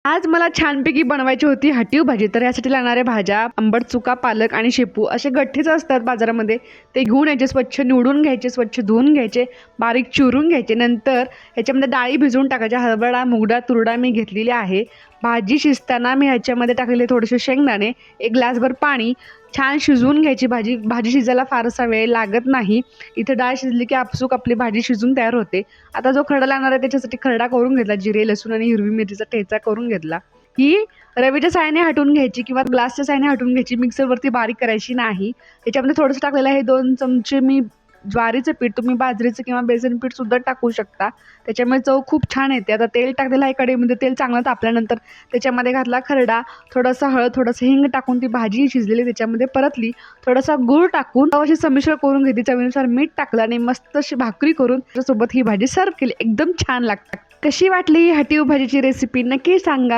आज मला छानपैकी बनवायची होती हटीव भाजी. तर यासाठी लागणाऱ्या भाज्या आंबट चुका, पालक आणि शेपू असे गठ्ठेच असतात बाजारामध्ये. ते घेऊन यायचे, स्वच्छ निवडून घ्यायचे, स्वच्छ धुवून घ्यायचे, बारीक चिरून घ्यायचे. नंतर ह्याच्यामध्ये डाळी भिजवून टाकायच्या. हरभरा, मुगडा, तुरडा मी घेतलेली आहे. भाजी शिजताना मी ह्याच्यामध्ये टाकलेले थोडेसे शेंगदाणे, एक ग्लासभर पाणी, छान शिजवून घ्यायची भाजी. भाजी शिजायला फारसा वेळ लागत नाही. इथे डाळ शिजली की आपसूक आपली भाजी शिजून तयार होते. आता जो खरडा लागणार आहे त्याच्यासाठी खरडा करून घेतला. जिरे, लसूण आणि हिरवी मिरचीचा ठेचा करून घेतला. ही रवीच्या साहाय्याने हटवून घ्यायची किंवा ग्लासच्या साहाय्याने हटवून घ्यायची. मिक्सरवरती बारीक करायची नाही. त्याच्यामध्ये थोडंसं टाकलेलं आहे 2 चमचे मी ज्वारीचं पीठ. तुम्ही बाजरीचं किंवा बेसन पीठ सुद्धा टाकू शकता. त्याच्यामुळे चव खूप छान येते. आता तेल टाकलेलं आहे कढईमध्ये. तेल चांगलं तापल्यानंतर त्याच्यामध्ये घातला खरडा, थोडासा हळद, थोडंसं हिंग टाकून ती भाजी शिजलेली त्याच्यामध्ये परतली. थोडासा गूळ टाकून अशी संमिश्र करून घेतली. चवीनुसार मीठ टाकलं आणि मस्त अशी भाकरी करून त्याच्यासोबत ही भाजी सर्व केली. एकदम छान लागते. कशी वाटली ही हटीव भाजीची रेसिपी नक्की सांगा.